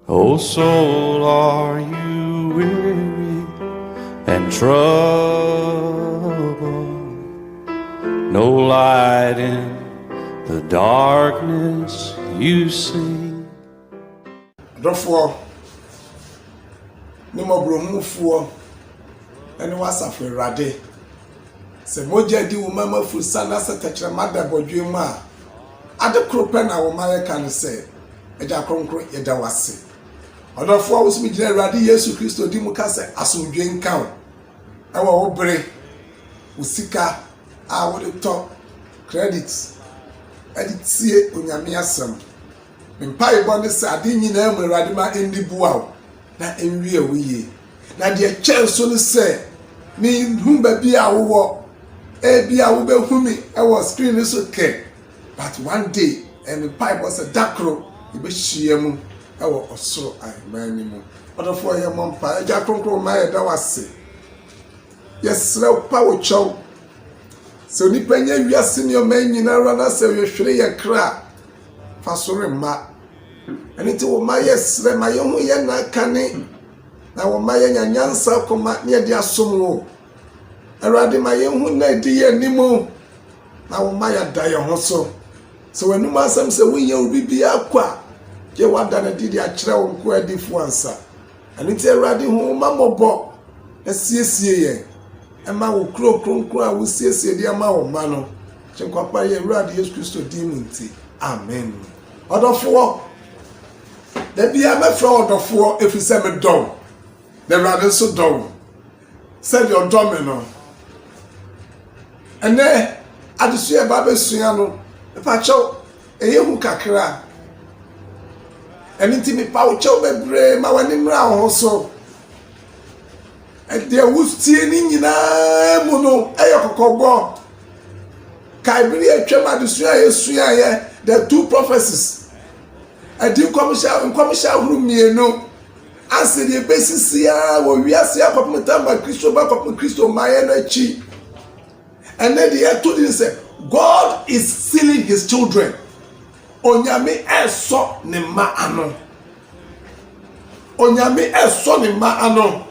O soul, are you weary and troubled? No light in the darkness you see. Therefore, no more bromufuo and was a ferrade. Se moja di umama fusana sa tachra mada bodwema. Ade kropen na wo maye kan se eja kronkro yeda wase. Odofo wo sumi gina Awurade Yesu Kristo di mu ka se asomdwe nkan. E wo bere usika a wo de to credits editie onyame asem. Mpai bonde se ade nyina mu Awurade ma endi bua na enwie wiye. Na de chenso ne se ni humba bi a wo ebi a wo be humi e wo screen so ke. But one day and the pipe was a dakro ibe shiemu e wo osoro aimani mu. Odofo ye mompa eja kronkro ma e da wase. Yesre pa wo chow. So ni panya wiase ne o man nyina ra na se hwehwere ye kra fasore ma. Ani ti wo ma yesre ma ye hu ye na kane na wo ma ye nyanyansa koma ne de asom wo. Awurade ma ye hu na di ye nimu na wo ma ya da ye ho so. So when you must say we will be aqua, you want to do the actual quadifo answer. And it's a ready home, mamma bob, a CSA, and my crow will see the amount of mano. Chinquapa, ye radius Christo dimunity. Amen. Other four, there be a fraud of four if you send a dog. The rather so dog. Said your domino. And there, I just see a Baba Siano. Pacho eyehu kakra enti mi pacho bebre ma wani mra ho so e de wustie ni nyina mu no eyekokogbo kai biri atwam adesua yesua ye the two prophecies adi nkomisha huru mienu ase de besisia wo wiase akopmeta ma Kristo ba kopm Kristo maye na chi and then they told him say God is sealing his children. Onyame eso ne ma ano. Onyame eso ne ma ano.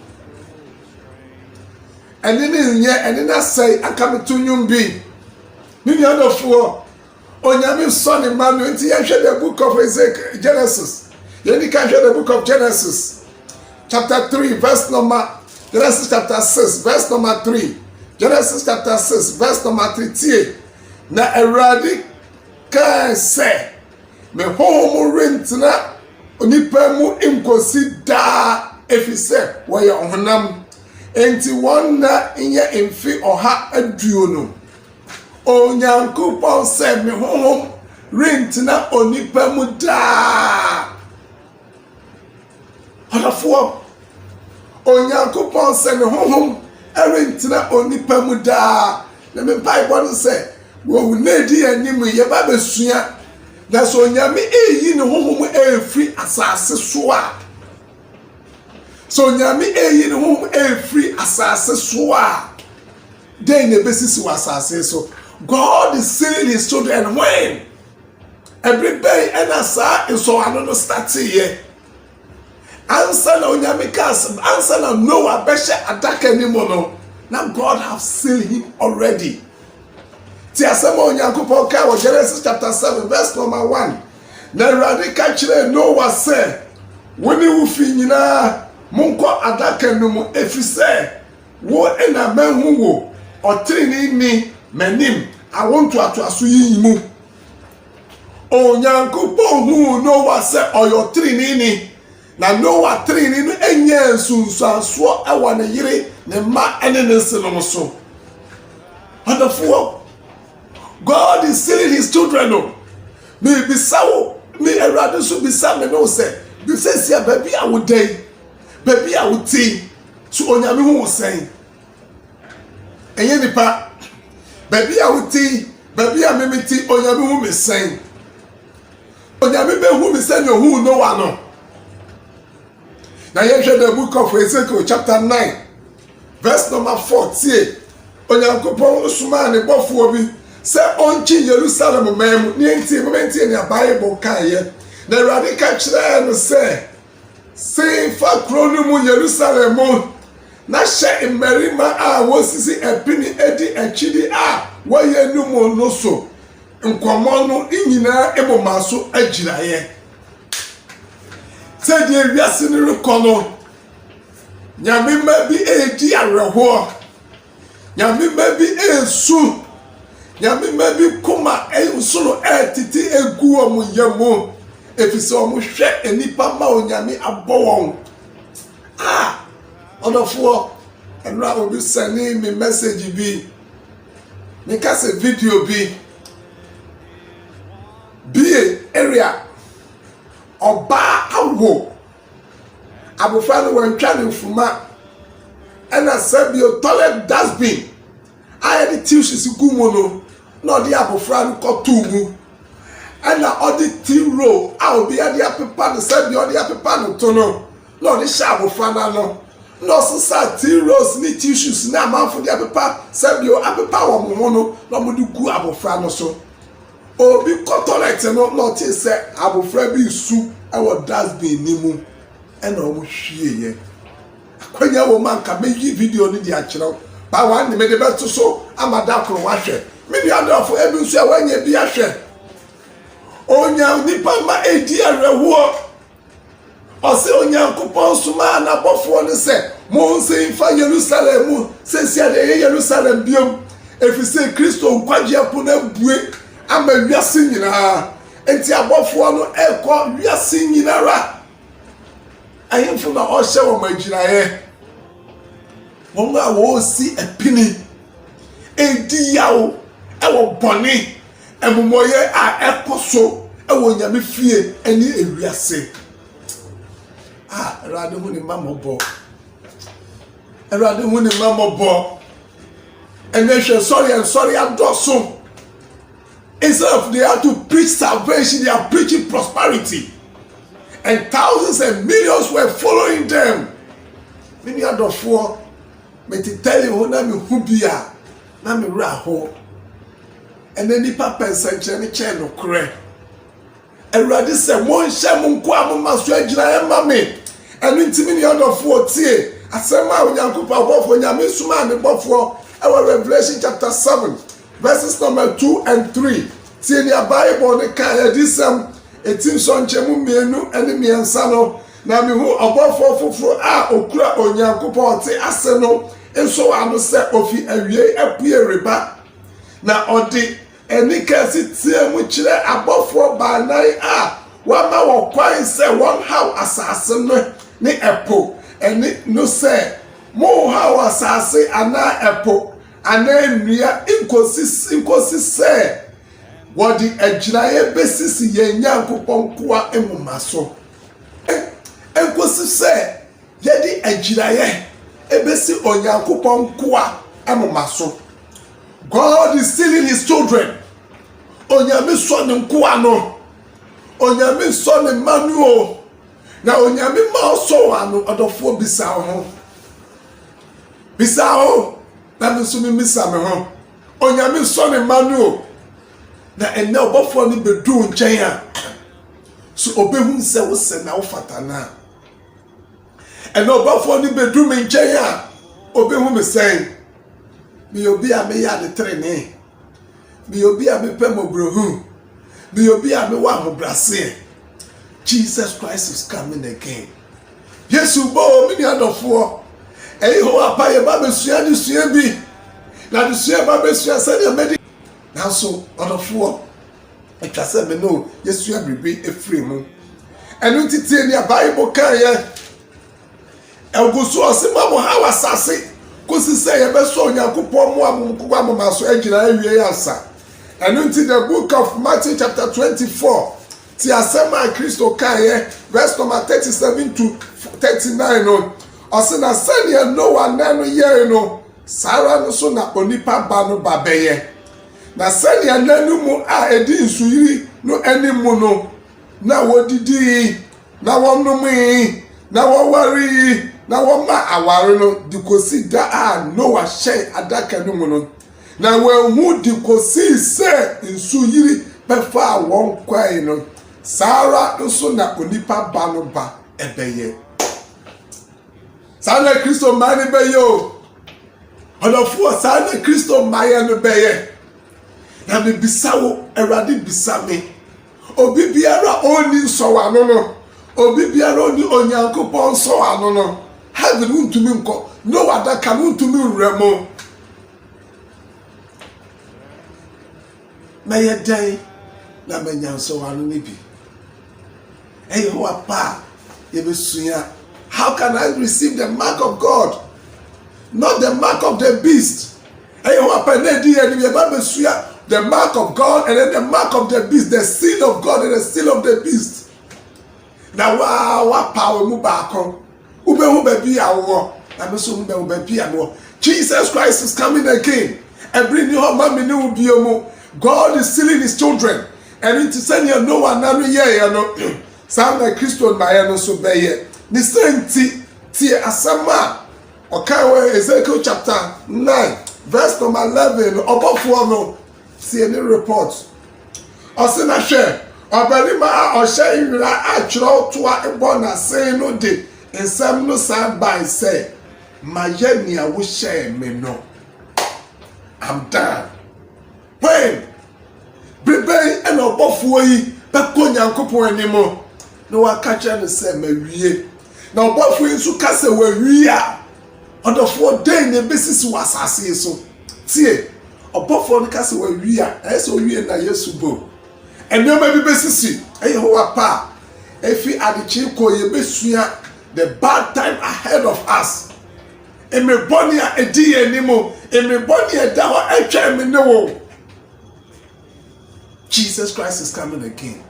And then I say I come to nyumbi. Ni nyadofo. Onyame so ne ma no nti ye the book of Genesis. You can share the book of Genesis. Chapter 3 verse number Genesis chapter 6 verse number 3. Genesis chapter 6 verse number 3. Na Awurade kan se me homo rentina onipa mu inkosi da efise wo ye ohonam enti wonna inye emfi oha aduo no onyankopon se me homo rentina onipa mu da halafo onyankopon se me homo rentina onipa mu da na me Bible say wo nedi anim ye ba besua da so nyame eyi ne honhom efri asase so a so nyame eyi ne honhom efri asase so a den ne besisi wa asase so God is sealing his children when every day and asa so ano no start here answer na nyame kas answer na Noah beshe adaka ni mo no now God have sealed him already. Ti asema onyankopon ka wo Genesis chapter 7 verse number 1. Na Awurade ka kire Noah say, "Woni wo fi nyina monko adaka no mu efise wo ena manhu wo otrini ni manim awonto atoaso yi mu." Onyankopon hu Noah say oyo trini ni na Noah trini no enye nsunsuanso ewa ne yire ne ma ene ne nsenom so. Wonderful. God is sealing his children. No. Me bisawo, me Awurade so bisa me no say, be say sia baby I would day, baby I would tea. So onyame hu wo say. Enye nipa, baby I would tea, baby I me tea, onyame hu me say. Onyame be hu me say no hu no one no. Now you read the book of Ezekiel chapter 9, verse number 40. Onyankopon usuma ne bofo obi se onchi Jerusalem mem ni enti momenti ni Bible kan ye na Awurade ka kire no se Say fa kuro no mu Jerusalem na hye mmarima a wosisi epini edi akidi a woye no mu no so nkomo no nyina ebomaso agiraye se die wiase ne rekono nyamema bi edi areho nyamema bi esu nyamema bi kuma solo titi egu omu yemu efise omu hwe enipa ma onyame abowon odofo enra obi send me message bi me ka se video bi area oba awo abofra no wantwa ne fuma ena sabio toilet dustbin I the tissues gumo no na odi abofra no kotumu ena odi tiro a obi ade apepa no sabio odi apepa no to no na odi sha abofra na no no so tiros ni tissues na amanfo de apepa sabio apepa wo mo no na mo de gu abofra no so obi toilet no not say abofra bi su e wo dustbin ni mu ena o mo hwie ye akwanya wo man ka meyi video ni di akirao ba wan ni me de beto so amada kro wa hwe me di adofo ebi nso e wanya bi ahwe onya nipa ma edi arewo o se onya kupon suma na bofo ni se mo nse fa Jerusalem se sia de Jerusalem biom efise Kristo nkwaje apo na bue ama wiase nyina enti abofo no ekọ wiase nyina ra ayemfo na o hye wo magiraye won a wo si epini edi yawo ewo boni emumoye a ekoso ewo nyame fie eni ewiase erade hu ni mamobo enehwe sorry adoso instead of they have to preach salvation they are preaching prosperity and thousands and millions were following them many adofo me to tell you na me hu bia na me ra ho and then nipa pensenche ne che no kre erade se mon hye mo nko amomaso agira e ma me enu ntimi ni adofo tie asema onyankopa bofo nyame suma ne bofo our Revelation chapter 7 verses number 2 and 3 tie ni Bible ne kan edisem etim so nchemu mienu ene miensa no na me hu obofo foforo a okura onyankopa ote ase no enso anu se ofi awie apue reba na odi enika si tie mu kire abofo banai a wa ma wo kwan se won how asase no ni epo eni no se mo how asase ana epo ana nnua inkosi se wodi agiraye besisi ye nyankopon koa emumaso enkosi se yedi agiraye ebesi onyankopon koa emumaso God is stealing his children onyame so ne nkoa no onyame so ne manuo na onyame ma so anu odofo bisa ho na nso mi misa me ho onyame so ne manuo na enne obofo ni bedu nchen a so obehu se wo se na wo fatana enne obofo ni bedu me nchen a obehu me sen mi obi a me ya de trene mi obi a me pem obrohu mi obi a me wa ho brase Jesus Christ is coming again. Yesu bo mi ni adofo ho apa ye ba besua ni sua bi na de sua ba besua se de medi na so adofo etwa se me no Yesu abribi efri mu enu titie ni Bible kan ye egusu osima mo ha wasase kosi se ye be so onyankopon mo amukwa amaso agina awie yansa enu ti the book of Matthew chapter 24 ti asema Kristo kan ye verse number 37 to 39 no osina senia Noah nanu ye no sara no so na onipa ba no babeye na senia nanu mu a edi nsuyiri no animu no na wodidi na wonumi na wowari na woma aware no dikosi da a Noah shey adaka no mu no na wehu dikosi se nsuyiri befa won kwai no sara nso na onipa ba no ba ebeye sana Kristo mani beye o odofo sana Kristo maye no beye na me bisawo Awurade bisa me obi biara oni nsowano no obi biara oni onyankopon nsowano no heaven untumi nko no wada kan untumi nremo na ye dan na menya nsowano ne bi eyo apa ye besuya. How can I receive the mark of God, not the mark of the beast? Eyo apa na di ye be besuya the mark of God and then the mark of the beast, the seal of God and the seal of the beast. Na wa power mu baako. Ube hu baby awo. Na me so hu baby awo. Jesus Christ is coming again. Every new man me no bi omo. God is sealing his children. And it is saying no one na no ye no. Sam na Christian na ye no so be ye. Ni senti tie asama. Okay, Ezekiel chapter 9 verse number 11 obofo no see any report osina hwe obarima ohye nwira atwro toa ebo na sen no de ensam no san by say mayania wo share me no I'm done when bebe and obofo yi be konyankopon animo no wa kacha no say mawie na obofo yi su kase wa wi a odofo den ne besisi wasase so tie obofo no kase wa wi a eso wi na Yesu bo ene ma bi besisi eyehowa pa efi adichi ko ye besua the bad time ahead of us emeboni a edi animo emeboni e da ho atwa me ne wo. Jesus Christ is coming again.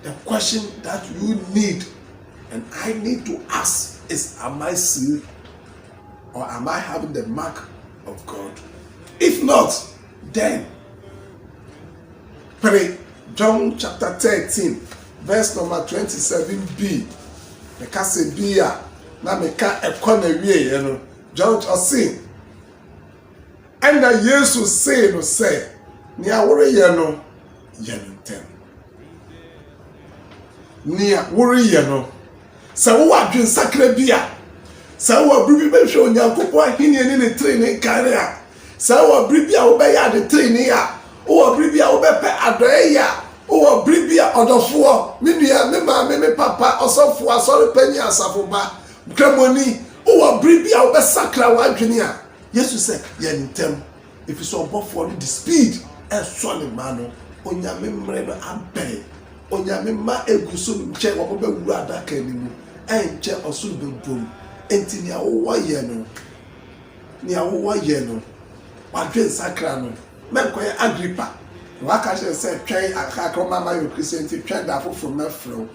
The question that you need and I need to ask is, am I sealed or am I having the mark of God? If not, then pray. John chapter 13 verse number 27b. Meka se bia na meka ekona wie ye no. John say and that Jesus say no say ni awore ye no ye ntem. Ni awore ye no sa wo adwen sakra bia sa wo bribi be hwe onyankopon ahini ni ne training kare a sa wo bribi a wo be ya de training a wo bribi a wo be pe adoye ya wo bribi a odofo me nua me ma me papa osofo asori pani asafo ba kramoni wo bribi a wo be sakra wa adwene a Jesus say ye ntem if you so bofo the speed e so ne ma no onyame mre no abe onyame ma eguso nche wo be wuru adaka ni mu enche osuru be bom enti ni awo ye no wadwen sakra no menkoye Agrippa waka say twen akakroma ma yo Christianity twen da foforo mafro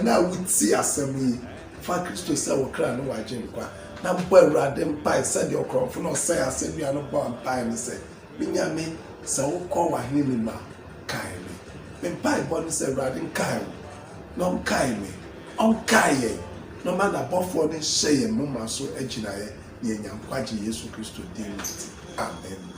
na wuti asem yi fa Kristo say wo kra no wagyen kwa na mbo Awurade mpai say de okrofo no say asem ya no bo mpai ni say binyame say wo ko wa hini ma kai me mpai bo ni say Awurade kai no kai me on kai ye no man abofo ni say ye mama so agina ye nyankwaje Yesu Kristo din. Amen.